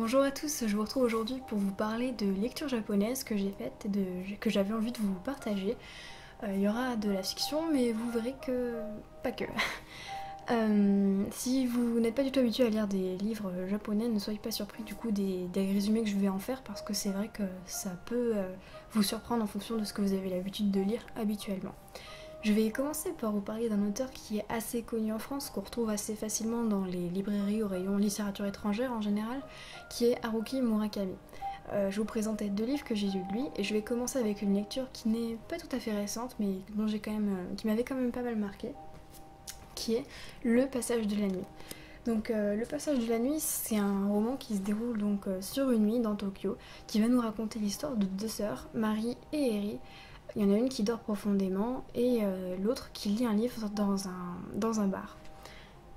Bonjour à tous, je vous retrouve aujourd'hui pour vous parler de lecture japonaise que j'ai faite et que j'avais envie de vous partager. Il y aura de la fiction, mais vous verrez que... pas que. Si vous n'êtes pas du tout habitué à lire des livres japonais, ne soyez pas surpris du coup des résumés que je vais en faire parce que c'est vrai que ça peut vous surprendre en fonction de ce que vous avez l'habitude de lire habituellement. Je vais commencer par vous parler d'un auteur qui est assez connu en France, qu'on retrouve assez facilement dans les librairies au rayon littérature étrangère en général, qui est Haruki Murakami. Je vais vous présenter deux livres que j'ai lus de lui et je vais commencer avec une lecture qui n'est pas tout à fait récente mais qui m'avait quand même pas mal marqué, qui est Le Passage de la Nuit. Donc Le Passage de la Nuit, c'est un roman qui se déroule donc sur une nuit dans Tokyo, qui va nous raconter l'histoire de deux sœurs, Mari et Eri. Il y en a une qui dort profondément et l'autre qui lit un livre dans un bar.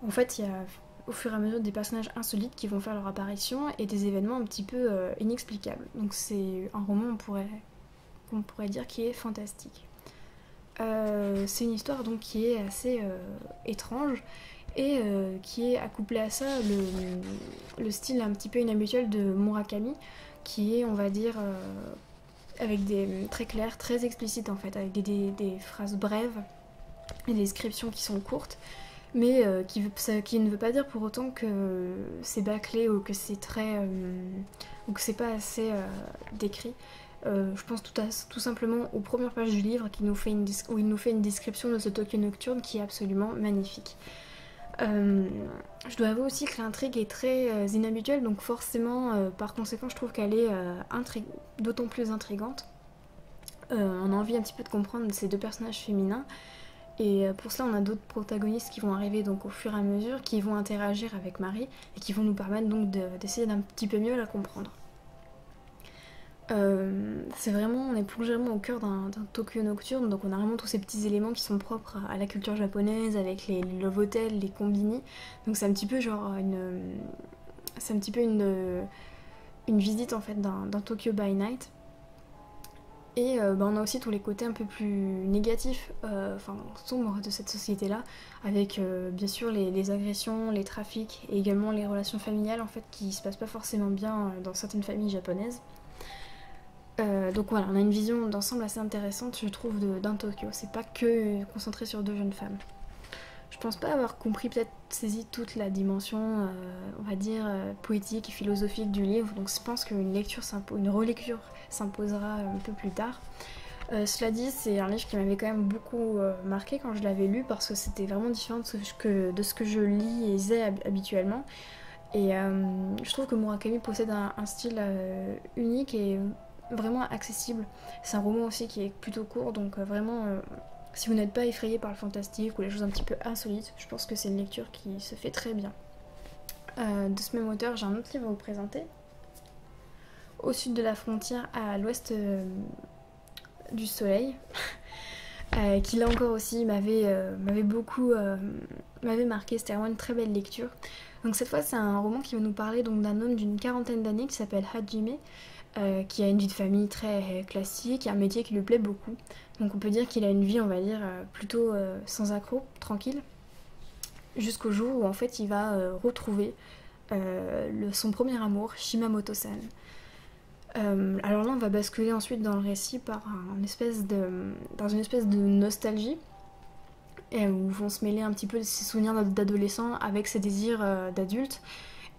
En fait, il y a au fur et à mesure des personnages insolites qui vont faire leur apparition et des événements un petit peu inexplicables. Donc c'est un roman qu'on pourrait dire qui est fantastique. C'est une histoire donc qui est assez étrange et qui est accouplé à ça le style un petit peu inhabituel de Murakami qui est, on va dire, avec des très clairs, très explicites en fait, avec des phrases brèves et des descriptions qui sont courtes, mais qui ne veut pas dire pour autant que c'est bâclé ou que c'est ou que c'est pas assez décrit. Je pense tout simplement aux premières pages du livre où il nous fait une description de ce Tokyo nocturne qui est absolument magnifique. Je dois avouer aussi que l'intrigue est très inhabituelle, donc forcément, par conséquent, je trouve qu'elle est d'autant plus intrigante. On a envie un petit peu de comprendre ces deux personnages féminins, et pour cela, on a d'autres protagonistes qui vont arriver donc au fur et à mesure, qui vont interagir avec Marie et qui vont nous permettre donc d'essayer d'un petit peu mieux la comprendre. On est plongé vraiment au cœur d'un Tokyo nocturne, donc on a vraiment tous ces petits éléments qui sont propres à la culture japonaise, avec les love hotels, les combini. Donc c'est un petit peu une visite en fait d'un Tokyo by night. Et on a aussi tous les côtés un peu plus négatifs, sombres de cette société-là, avec bien sûr les agressions, les trafics et également les relations familiales en fait qui se passent pas forcément bien dans certaines familles japonaises. Donc voilà, on a une vision d'ensemble assez intéressante, je trouve, d'un Tokyo. C'est pas que concentré sur deux jeunes femmes. Je pense pas avoir peut-être saisi toute la dimension, on va dire, poétique et philosophique du livre, donc je pense une relecture s'imposera un peu plus tard. Cela dit, c'est un livre qui m'avait quand même beaucoup marqué quand je l'avais lu, parce que c'était vraiment différent de ce que je lisais habituellement. Et je trouve que Murakami possède un style unique et vraiment accessible. C'est un roman aussi qui est plutôt court, donc si vous n'êtes pas effrayé par le fantastique ou les choses un petit peu insolites, je pense que c'est une lecture qui se fait très bien. De ce même auteur, j'ai un autre livre à vous présenter. Au sud de la frontière, à l'ouest du soleil, qui là encore aussi m'avait marqué. C'était vraiment une très belle lecture. Donc cette fois, c'est un roman qui va nous parler donc d'un homme d'une quarantaine d'années qui s'appelle Hajime, qui a une vie de famille très classique et un métier qui lui plaît beaucoup. Donc on peut dire qu'il a une vie, on va dire, plutôt sans accroc, tranquille, jusqu'au jour où en fait il va retrouver son premier amour, Shimamoto-san. Alors là on va basculer ensuite dans le récit dans une espèce de nostalgie, où vont se mêler un petit peu ses souvenirs d'adolescent avec ses désirs d'adulte.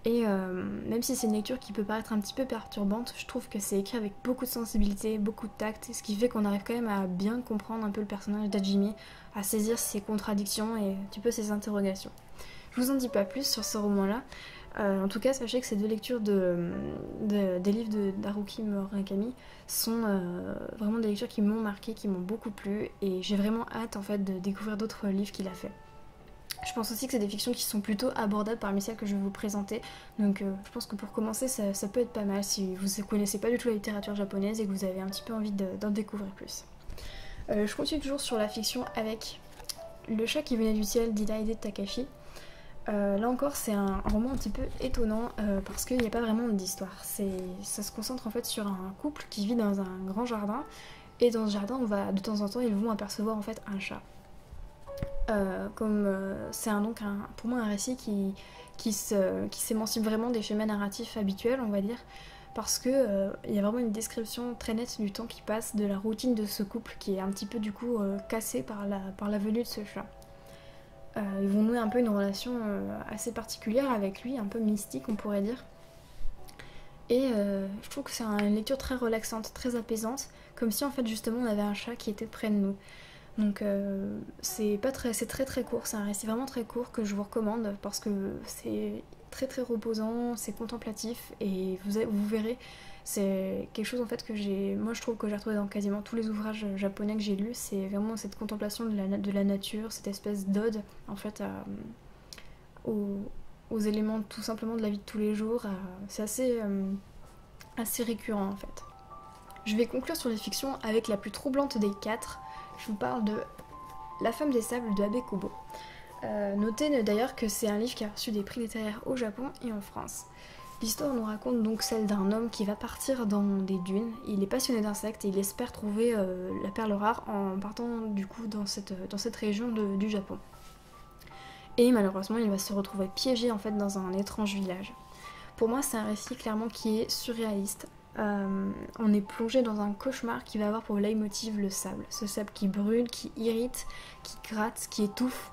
Et même si c'est une lecture qui peut paraître un petit peu perturbante, je trouve que c'est écrit avec beaucoup de sensibilité, beaucoup de tact, ce qui fait qu'on arrive quand même à bien comprendre un peu le personnage d'Hajime, à saisir ses contradictions et un petit peu ses interrogations. Je vous en dis pas plus sur ce roman-là. En tout cas, sachez que ces deux lectures des livres d'Haruki Murakami sont vraiment des lectures qui m'ont marqué, qui m'ont beaucoup plu, et j'ai vraiment hâte en fait de découvrir d'autres livres qu'il a fait. Je pense aussi que c'est des fictions qui sont plutôt abordables parmi celles que je vais vous présenter. Donc je pense que pour commencer, ça peut être pas mal si vous ne connaissez pas du tout la littérature japonaise et que vous avez un petit peu envie d'en découvrir plus. Je continue toujours sur la fiction avec Le chat qui venait du ciel d'Hideaki Takashi. Là encore, c'est un roman un petit peu étonnant parce qu'il n'y a pas vraiment d'histoire. Ça se concentre en fait sur un couple qui vit dans un grand jardin, et dans ce jardin, de temps en temps, ils vont apercevoir en fait un chat. Donc pour moi un récit qui s'émancipe vraiment des schémas narratifs habituels, on va dire, parce que il y a vraiment une description très nette du temps qui passe, de la routine de ce couple qui est un petit peu du coup cassée par la venue de ce chat. Ils vont nouer un peu une relation assez particulière avec lui, un peu mystique on pourrait dire. Et je trouve que c'est une lecture très relaxante, très apaisante, comme si en fait justement on avait un chat qui était près de nous. Donc c'est très très court, c'est un récit vraiment très court que je vous recommande parce que c'est très très reposant, c'est contemplatif et vous verrez, c'est quelque chose en fait moi je trouve que j'ai retrouvé dans quasiment tous les ouvrages japonais que j'ai lus, c'est vraiment cette contemplation de la nature, cette espèce d'ode en fait aux, aux éléments tout simplement de la vie de tous les jours, c'est assez récurrent en fait. Je vais conclure sur les fictions avec la plus troublante des quatre. Je vous parle de La femme des sables de Abe Kobo. Notez d'ailleurs que c'est un livre qui a reçu des prix littéraires au Japon et en France. L'histoire nous raconte donc celle d'un homme qui va partir dans des dunes. Il est passionné d'insectes et il espère trouver la perle rare en partant du coup dans cette région du Japon. Et malheureusement, il va se retrouver piégé en fait dans un étrange village. Pour moi, c'est un récit clairement qui est surréaliste. On est plongé dans un cauchemar qui va avoir pour leitmotiv le sable. Ce sable qui brûle, qui irrite, qui gratte, qui étouffe.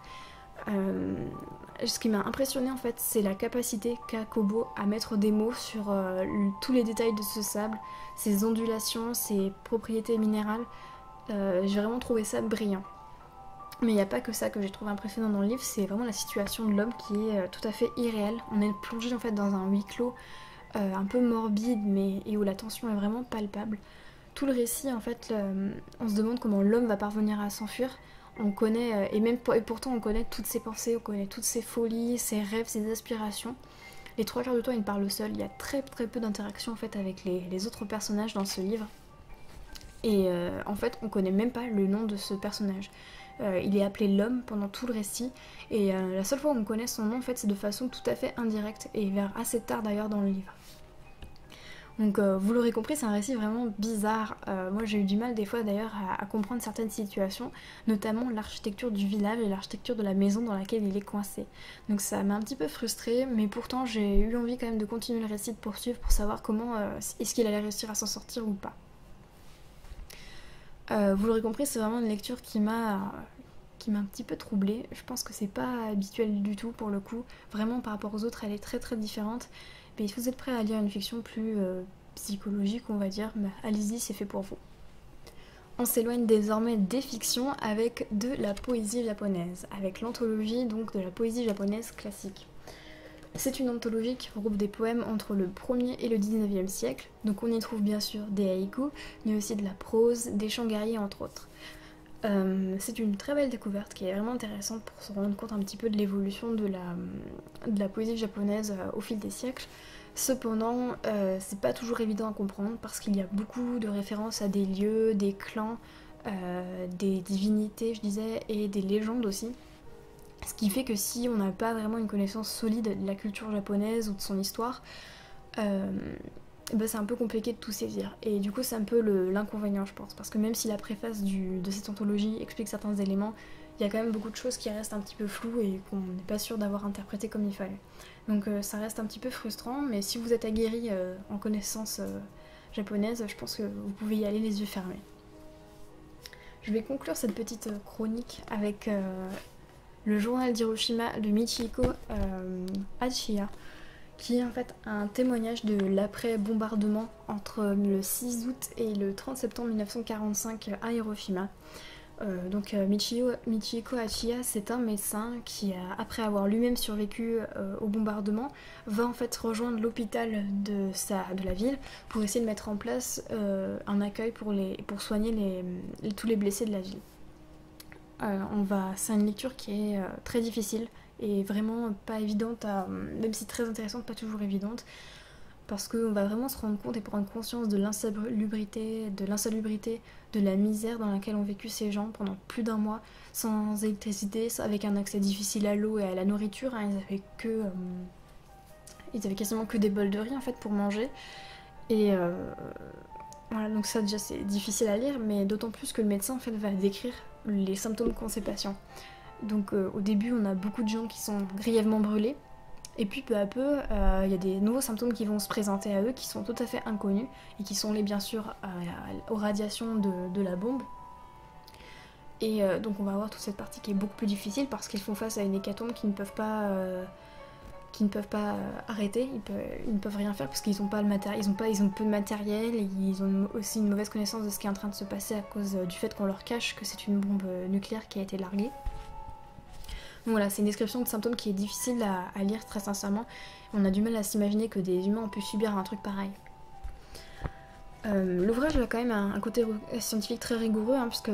Ce qui m'a impressionné en fait, c'est la capacité qu'a Kobo à mettre des mots sur tous les détails de ce sable, ses ondulations, ses propriétés minérales. J'ai vraiment trouvé ça brillant. Mais il n'y a pas que ça que j'ai trouvé impressionnant dans le livre, c'est vraiment la situation de l'homme qui est tout à fait irréelle. On est plongé en fait dans un huis clos un peu morbide et où la tension est vraiment palpable. Tout le récit en fait, on se demande comment l'homme va parvenir à s'enfuir. On connaît, et pourtant on connaît toutes ses pensées, on connaît toutes ses folies, ses rêves, ses aspirations. Les trois quarts du temps il parle seul, il y a très très peu d'interaction en fait avec les autres personnages dans ce livre. Et en fait on connaît même pas le nom de ce personnage. Il est appelé l'homme pendant tout le récit et la seule fois où on connaît son nom en fait c'est de façon tout à fait indirecte et vers assez tard d'ailleurs dans le livre. Donc vous l'aurez compris, c'est un récit vraiment bizarre. Moi j'ai eu du mal des fois d'ailleurs à comprendre certaines situations, notamment l'architecture du village et l'architecture de la maison dans laquelle il est coincé. Donc ça m'a un petit peu frustrée, mais pourtant j'ai eu envie quand même de continuer le récit, de poursuivre pour savoir comment est-ce qu'il allait réussir à s'en sortir ou pas. Vous l'aurez compris, c'est vraiment une lecture qui m'a un petit peu troublée. Je pense que c'est pas habituel du tout pour le coup. Vraiment par rapport aux autres, elle est très très différente. Mais si vous êtes prêt à lire une fiction plus psychologique, on va dire, bah, allez-y, c'est fait pour vous. On s'éloigne désormais des fictions avec de la poésie japonaise, avec l'anthologie donc de la poésie japonaise classique. C'est une anthologie qui regroupe des poèmes entre le 1er et le 19e siècle, donc on y trouve bien sûr des haïkus, mais aussi de la prose, des chants guerriers entre autres. C'est une très belle découverte qui est vraiment intéressante pour se rendre compte un petit peu de l'évolution de la poésie japonaise au fil des siècles. Cependant, c'est pas toujours évident à comprendre parce qu'il y a beaucoup de références à des lieux, des clans, des divinités, je disais, et des légendes aussi. Ce qui fait que si on n'a pas vraiment une connaissance solide de la culture japonaise ou de son histoire, bah c'est un peu compliqué de tout saisir. Et du coup c'est un peu l'inconvénient je pense, parce que même si la préface de cette anthologie explique certains éléments, il y a quand même beaucoup de choses qui restent un petit peu floues et qu'on n'est pas sûr d'avoir interprété comme il fallait. Donc ça reste un petit peu frustrant, mais si vous êtes aguerri en connaissance japonaise, je pense que vous pouvez y aller les yeux fermés. Je vais conclure cette petite chronique avec le journal d'Hiroshima de Michiko Hachiya, qui est en fait un témoignage de l'après-bombardement entre le 6 août et le 30 septembre 1945 à Hiroshima. Michiko Hachiya, c'est un médecin qui, après avoir lui-même survécu au bombardement, va en fait rejoindre l'hôpital de la ville pour essayer de mettre en place un accueil pour soigner tous les blessés de la ville. C'est une lecture qui est très difficile et vraiment pas évidente, même si très intéressante, pas toujours évidente, parce qu'on va vraiment se rendre compte et prendre conscience de l'insalubrité, de la misère dans laquelle ont vécu ces gens pendant plus d'un mois, sans électricité, avec un accès difficile à l'eau et à la nourriture. Ils avaient quasiment que des bols de riz en fait pour manger. Et voilà, donc ça déjà c'est difficile à lire, mais d'autant plus que le médecin en fait va décrire les symptômes qu'ont ces patients. Donc au début on a beaucoup de gens qui sont grièvement brûlés, et puis peu à peu il y a des nouveaux symptômes qui vont se présenter à eux qui sont tout à fait inconnus, et qui sont liés bien sûr aux radiations de la bombe. Et donc on va avoir toute cette partie qui est beaucoup plus difficile parce qu'ils font face à une hécatombe qu'ils ne peuvent pas arrêter, ils ne peuvent rien faire parce qu'ils n'ont pas le matériel, ils ont peu de matériel, et ils ont aussi une mauvaise connaissance de ce qui est en train de se passer à cause du fait qu'on leur cache que c'est une bombe nucléaire qui a été larguée. Donc voilà, c'est une description de symptômes qui est difficile à lire très sincèrement. On a du mal à s'imaginer que des humains ont pu subir un truc pareil. L'ouvrage a quand même un côté scientifique très rigoureux, hein, puisque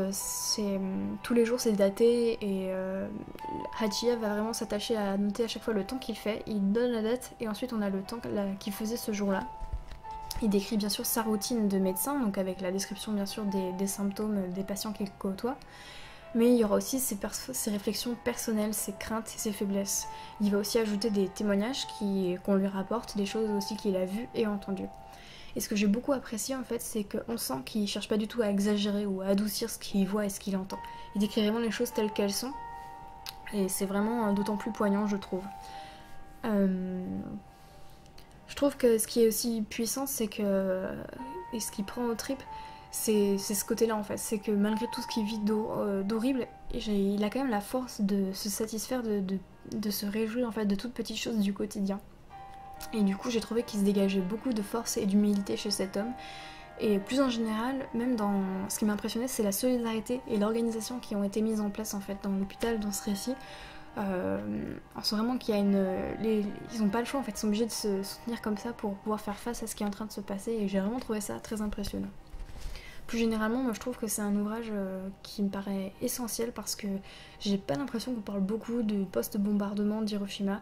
tous les jours c'est daté, et Hachiya va vraiment s'attacher à noter à chaque fois le temps qu'il fait. Il donne la date et ensuite on a le temps qu'il faisait ce jour-là. Il décrit bien sûr sa routine de médecin, donc avec la description bien sûr des symptômes des patients qu'il côtoie. Mais il y aura aussi ses réflexions personnelles, ses craintes et ses faiblesses. Il va aussi ajouter des témoignages qu'on lui rapporte, des choses aussi qu'il a vues et entendues. Et ce que j'ai beaucoup apprécié en fait, c'est qu'on sent qu'il cherche pas du tout à exagérer ou à adoucir ce qu'il voit et ce qu'il entend. Il décrit vraiment les choses telles qu'elles sont, et c'est vraiment d'autant plus poignant, je trouve. Je trouve que ce qui est aussi puissant, c'est que, et ce qui prend aux tripes, c'est ce côté-là en fait. C'est que malgré tout ce qu'il vit d'horrible, il a quand même la force de se satisfaire, de se réjouir en fait de toutes petites choses du quotidien. Et du coup j'ai trouvé qu'il se dégageait beaucoup de force et d'humilité chez cet homme. Et plus en général, même dans ce qui m'a impressionné, c'est la solidarité et l'organisation qui ont été mises en place en fait dans l'hôpital, dans ce récit. On sent vraiment qu'il y a ils n'ont pas le choix en fait, ils sont obligés de se soutenir comme ça pour pouvoir faire face à ce qui est en train de se passer, et j'ai vraiment trouvé ça très impressionnant. Plus généralement, moi je trouve que c'est un ouvrage qui me paraît essentiel parce que j'ai pas l'impression qu'on parle beaucoup du post-bombardement d'Hiroshima,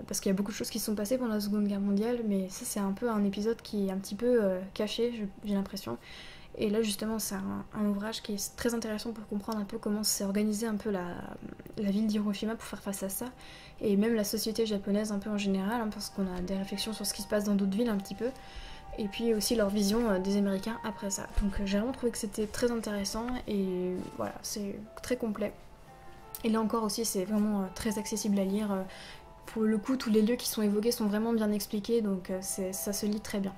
parce qu'il y a beaucoup de choses qui se sont passées pendant la Seconde Guerre mondiale, mais ça c'est un peu un épisode qui est un petit peu caché, j'ai l'impression. Et là justement c'est un ouvrage qui est très intéressant pour comprendre un peu comment s'est organisée un peu la ville d'Hiroshima pour faire face à ça, et même la société japonaise un peu en général, hein, parce qu'on a des réflexions sur ce qui se passe dans d'autres villes un petit peu, et puis aussi leur vision des Américains après ça. Donc j'ai vraiment trouvé que c'était très intéressant, et voilà, c'est très complet. Et là encore aussi c'est vraiment très accessible à lire. Pour le coup, tous les lieux qui sont évoqués sont vraiment bien expliqués, donc ça se lit très bien.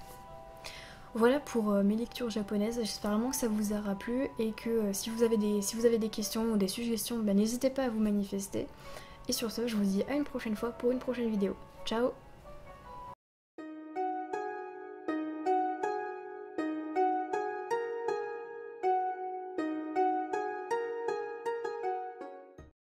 Voilà pour mes lectures japonaises, j'espère vraiment que ça vous aura plu, et que si vous avez des questions ou des suggestions, n'hésitez pas à vous manifester. Et sur ce, je vous dis à une prochaine fois pour une prochaine vidéo. Ciao!